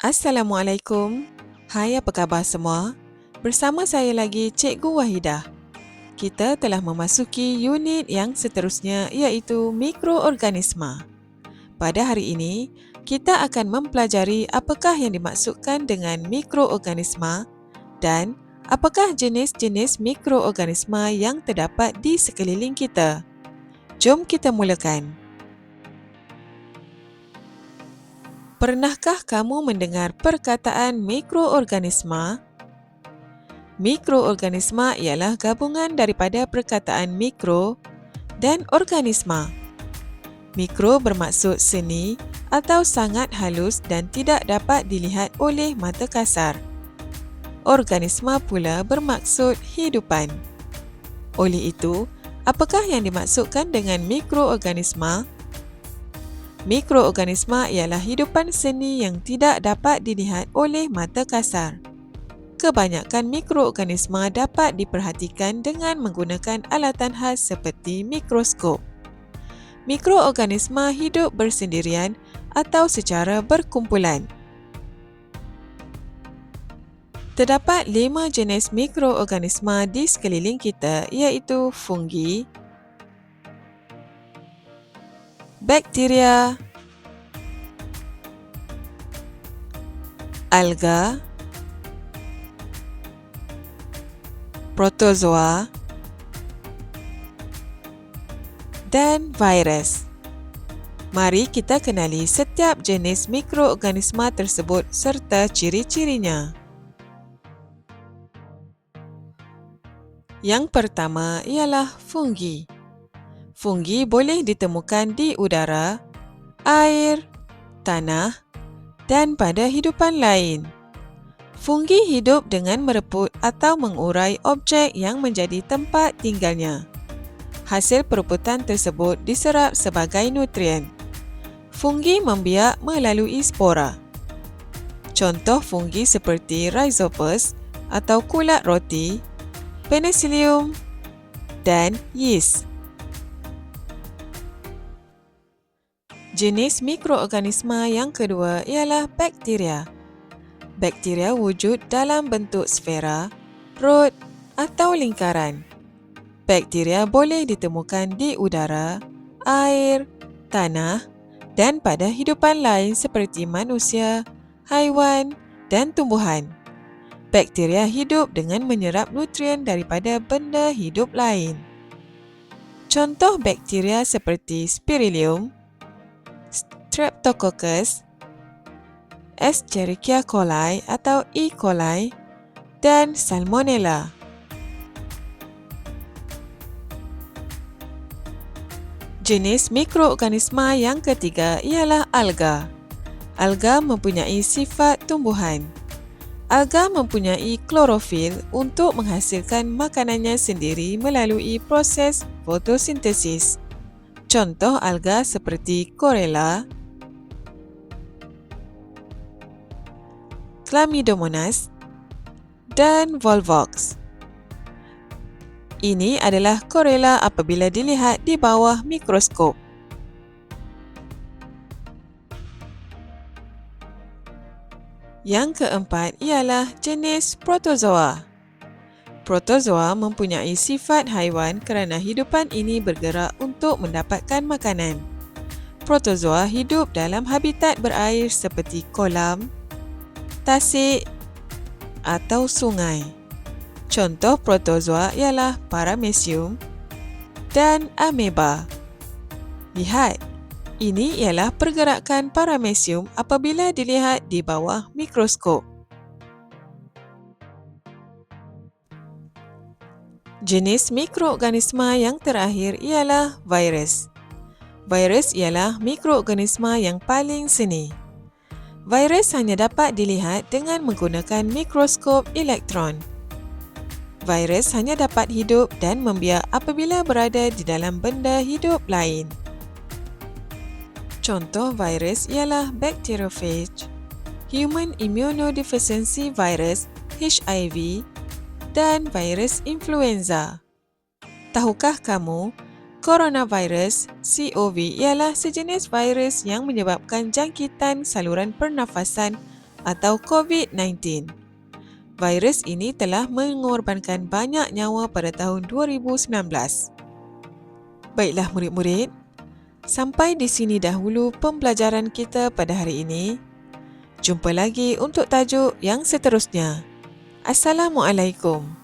Assalamualaikum. Hai, apa khabar semua? Bersama saya lagi Cikgu Wahidah. Kita telah memasuki unit yang seterusnya iaitu mikroorganisma. Pada hari ini, kita akan mempelajari apakah yang dimaksudkan dengan mikroorganisma dan apakah jenis-jenis mikroorganisma yang terdapat di sekeliling kita. Jom kita mulakan. Pernahkah kamu mendengar perkataan mikroorganisma? Mikroorganisma ialah gabungan daripada perkataan mikro dan organisma. Mikro bermaksud seni atau sangat halus dan tidak dapat dilihat oleh mata kasar. Organisma pula bermaksud hidupan. Oleh itu, apakah yang dimaksudkan dengan mikroorganisma? Mikroorganisma ialah hidupan seni yang tidak dapat dilihat oleh mata kasar. Kebanyakan mikroorganisma dapat diperhatikan dengan menggunakan alatan khas seperti mikroskop. Mikroorganisma hidup bersendirian atau secara berkumpulan. Terdapat 5 jenis mikroorganisma di sekeliling kita iaitu fungi, bakteria, alga, protozoa dan virus. Mari kita kenali setiap jenis mikroorganisma tersebut serta ciri-cirinya. Yang pertama ialah fungi. Fungi boleh ditemukan di udara, air, tanah dan pada hidupan lain. Fungi hidup dengan mereput atau mengurai objek yang menjadi tempat tinggalnya. Hasil pereputan tersebut diserap sebagai nutrien. Fungi membiak melalui spora. Contoh fungi seperti Rhizopus atau kulat roti, Penicillium dan yeast. Jenis mikroorganisma yang kedua ialah bakteria. Bakteria wujud dalam bentuk sfera, rod atau lingkaran. Bakteria boleh ditemukan di udara, air, tanah dan pada hidupan lain seperti manusia, haiwan dan tumbuhan. Bakteria hidup dengan menyerap nutrien daripada benda hidup lain. Contoh bakteria seperti Spirillum, Streptococcus, Escherichia coli atau E. coli dan Salmonella. Jenis mikroorganisma yang ketiga ialah alga. Alga mempunyai sifat tumbuhan. Alga mempunyai klorofil untuk menghasilkan makanannya sendiri melalui proses fotosintesis. Contoh alga seperti Chlorella, Chlamydomonas dan Volvox. Ini adalah Chlorella apabila dilihat di bawah mikroskop. Yang keempat ialah jenis protozoa. Protozoa mempunyai sifat haiwan kerana hidupan ini bergerak untuk mendapatkan makanan. Protozoa hidup dalam habitat berair seperti kolam, tasik atau sungai. Contoh protozoa ialah Paramecium dan Ameba. Lihat, ini ialah pergerakan Paramecium apabila dilihat di bawah mikroskop. Jenis mikroorganisma yang terakhir ialah virus. Virus ialah mikroorganisma yang paling seni. Virus hanya dapat dilihat dengan menggunakan mikroskop elektron. Virus hanya dapat hidup dan membiak apabila berada di dalam benda hidup lain. Contoh virus ialah bacteriophage, human immunodeficiency virus (HIV) dan virus influenza. Tahukah kamu, coronavirus (CoV) ialah sejenis virus yang menyebabkan jangkitan saluran pernafasan atau COVID-19. Virus ini telah mengorbankan banyak nyawa pada tahun 2019. Baiklah murid-murid, sampai di sini dahulu pembelajaran kita pada hari ini. Jumpa lagi untuk tajuk yang seterusnya. Assalamualaikum.